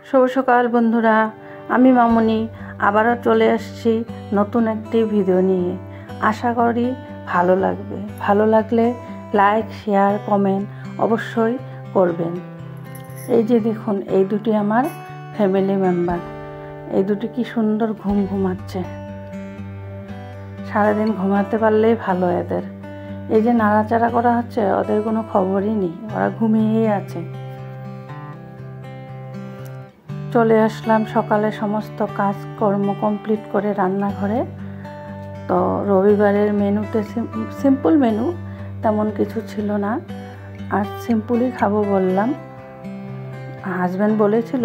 শুভ সকাল বন্ধুরা, আমি মামুনি আবারও চলে আসছি নতুন একটি ভিডিও নিয়ে। আশা করি ভালো লাগবে। ভালো লাগলে লাইক, শেয়ার, কমেন্ট অবশ্যই করবেন। এই যে দেখুন, এই দুটি আমার ফ্যামিলি মেম্বার। এই দুটি কি সুন্দর ঘুমাচ্ছে। সারাদিন ঘুমাতে পারলেই ভালো এদের। এই যে নাড়াচাড়া করা হচ্ছে, ওদের কোনো খবরই নেই, ওরা ঘুমিয়েই আছে। চলে আসলাম সকালে সমস্ত কাজকর্ম কমপ্লিট করে রান্নাঘরে। তো রবিবারের মেনুতে সিম্পল মেনু, তেমন কিছু ছিল না, আর সিম্পলই খাবো বললাম। হাজব্যান্ড বলেছিল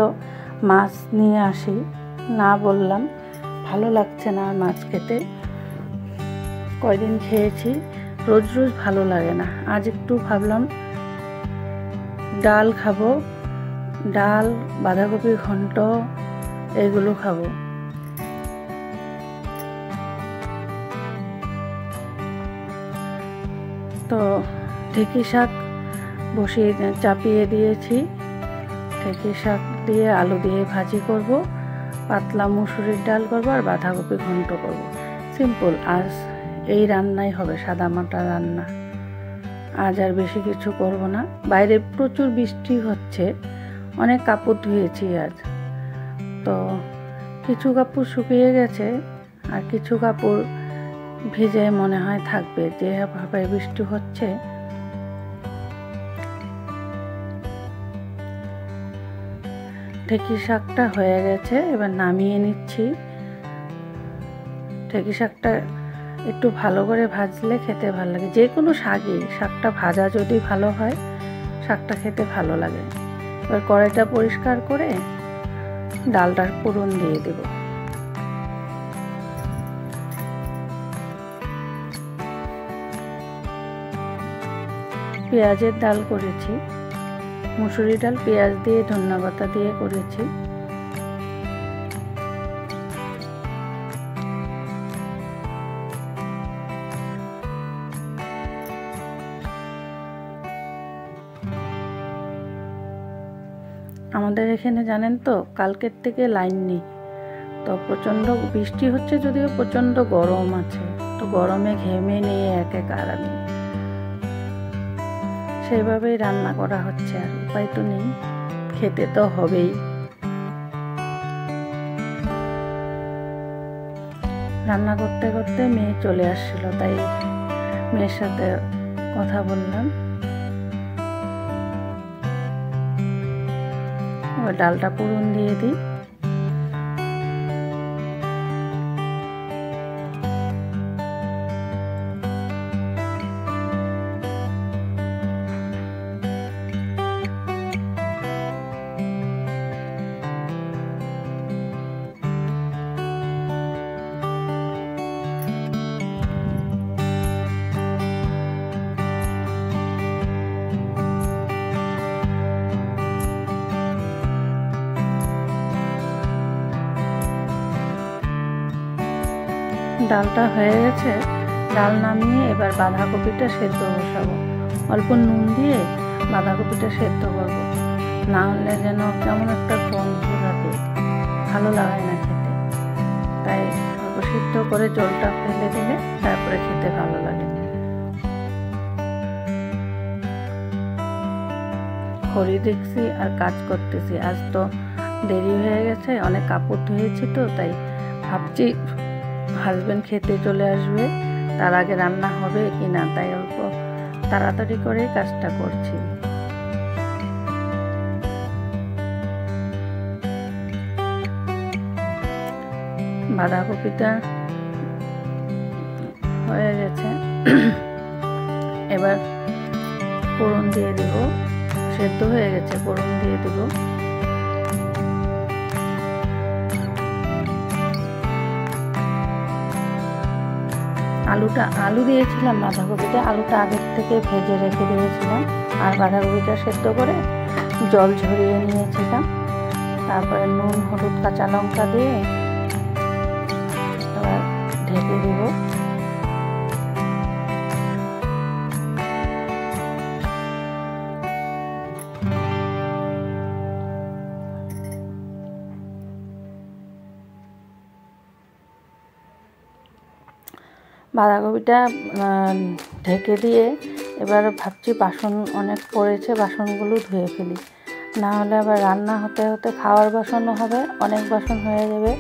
মাছ নিয়ে আসি, না বললাম, ভালো লাগছে না মাছ খেতে। কয়দিন খেয়েছি, রোজ রোজ ভালো লাগে না। আজ একটু ভাবলাম ডাল খাবো, ডাল, বাঁধাকপি ঘন্ট, এগুলো খাবো। তো ঢেঁকি শাক বসিয়ে চাপিয়ে দিয়েছি। ঢেঁকি শাক দিয়ে আলু দিয়ে ভাজি করব, পাতলা মুসুরির ডাল করব, আর বাঁধাকপি ঘন্ট করব। সিম্পল আজ এই রান্নাই হবে, সাদা মাটা রান্না। আজ আর বেশি কিছু করব না। বাইরে প্রচুর বৃষ্টি হচ্ছে, অনেক কাপড় ধুয়েছি আজ। তো কিছু কাপড় শুকিয়ে গেছে, আর কিছু কাপড় ভিজে মনে হয় থাকবে, যেভাবে বৃষ্টি হচ্ছে। ঢেঁকি শাকটা হয়ে গেছে, এবার নামিয়ে নিচ্ছি। ঢেঁকি শাকটা একটু ভালো করে ভাজলে খেতে ভালো লাগে। যে কোনো শাকই, শাকটা ভাজা যদি ভালো হয়, শাকটা খেতে ভালো লাগে। এবার কড়াইটা পরিষ্কার করে ডালটার ফোড়ন দিয়ে দেব। পেঁয়াজের ডাল করেছি, মুসুরি ডাল পেঁয়াজ দিয়ে ধনিয়া পাতা দিয়ে করেছি। আমাদের এখানে জানেন তো, কালকের থেকে লাইন নেই। তো প্রচণ্ড বৃষ্টি হচ্ছে, যদিও প্রচণ্ড গরম আছে। তো গরমে ঘেমে নিয়ে একাকার আমি, সেইভাবেই রান্না করা হচ্ছে, আর উপায় তো নেই, খেতে তো হবেই। রান্না করতে করতে মেয়ে চলে আসছিল, তাই মেয়ের সাথে কথা বললাম। এবার ডালটা ফোড়ন দিয়ে দিই। ডালটা হয়ে গেছে, ডাল নামিয়ে এবার বাঁধাকপিটা সেদ্ধ বসাবো। অল্প নুন দিয়ে বাঁধাকপিটা সেদ্ধ করবো, না হলে যেন কেমন একটা গন্ধ থাকে, ভালো লাগে না খেতে। তাই অল্প সিদ্ধ করে জলটা ফেলে দিলে তারপরে খেতে ভালো লাগে। খড়ি দেখছি আর কাজ করতেছি। আজ তো দেরি হয়ে গেছে, অনেক কাপড় ধুয়েছি, তো তাই ভাবছি হাজব্যান্ড খেতে চলে আসবে, তার আগে রান্না হবে কি না, তাই অল্প তাড়াতাড়ি করে কাজটা করছি। বাঁধাকপিটা হয়ে গেছে, এবার ফোড়ন দিয়ে দিব। সেদ্ধ হয়ে গেছে, ফোড়ন দিয়ে দিব। আলু দিয়েছিলাম বাঁধাকপিতে, আলুটা আগের থেকে ভেজে রেখে দিয়েছিলাম, আর বাঁধাকপিটা সেদ্ধ করে জল ঝরিয়ে নিয়েছিলাম। তারপরে নুন, হলুদ, কাঁচা লঙ্কা দিয়ে এবার ঢেকে দিব। বাঁধাকপিটা ঢেকে দিয়ে এবার ভাবছি বাসন অনেক পড়েছে, বাসনগুলো ধুয়ে ফেলি, না হলে আবার রান্না হতে হতে খাওয়ার বাসনও হবে, অনেক বাসন হয়ে যাবে,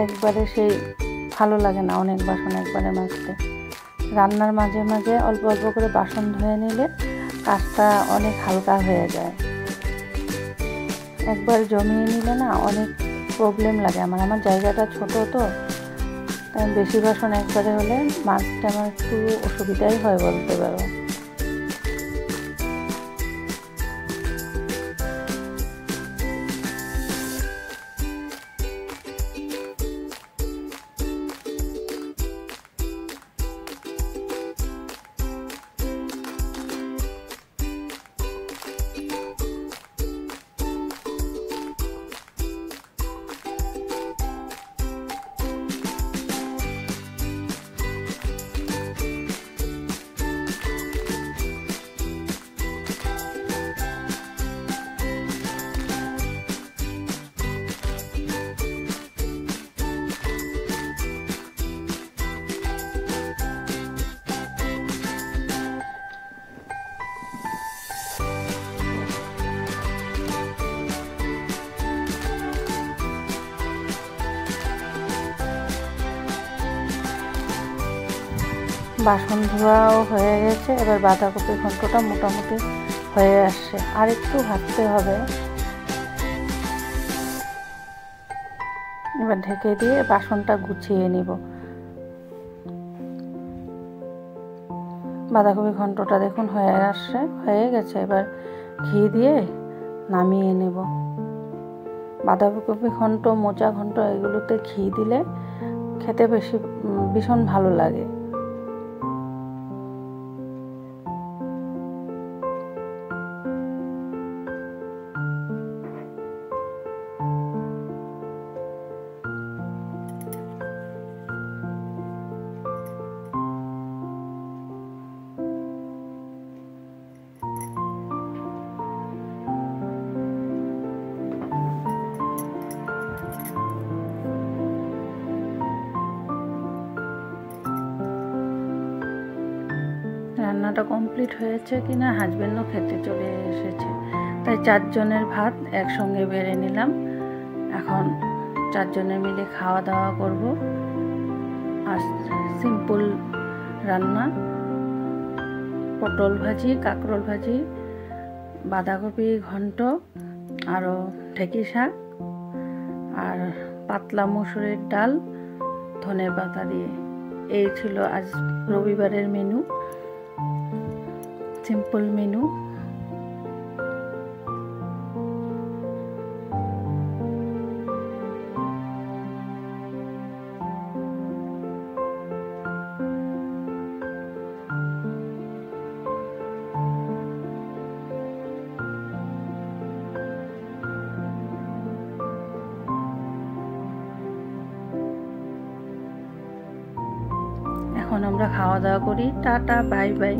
একবারে সেই ভালো লাগে না অনেক বাসন একবারে মাজতে। রান্নার মাঝে মাঝে অল্প অল্প করে বাসন ধুয়ে নিলে কাজটা অনেক হালকা হয়ে যায়। একবার জমিয়ে নিলে না অনেক প্রবলেম লাগে আমার জায়গাটা ছোট, তো তাই বেশি বাসন একবারে হলে মাজতে আমার একটু অসুবিধাই হয় বলতে পারো। বাসন ধোয়াও হয়ে গেছে, এবার বাঁধাকপির ঘন্টটা মোটামুটি হয়ে আসছে, আর একটু ভাজতে হবে। এবার ঢেকে দিয়ে বাসনটা গুছিয়ে নিব। বাঁধাকপি ঘন্টটা দেখুন হয়ে গেছে, এবার ঘি দিয়ে নামিয়ে নেব। বাঁধাকপি ঘন্ট, মোচা ঘন্ট এগুলোতে ঘি দিলে খেতে ভীষণ ভালো লাগে। রান্নাটা কমপ্লিট হয়েছে কিনা হাজবেন্ডও খেতে চলে এসেছে, তাই 4 জনের ভাত একসঙ্গে বেড়ে নিলাম। এখন 4 জনে মিলে খাওয়া দাওয়া করব। আর সিম্পল রান্না, পটল ভাজি, কাঁকরোল ভাজি, বাঁধাকপি ঘন্ট, আরও ঢেঁকি শাক, আর পাতলা মুসুরির ডাল ধনে পাতা দিয়ে। এই ছিল আজ রবিবারের মেনু, সিম্পল মেনু। এখন আমরা খাওয়া দাওয়া করি। Tata, bye bye.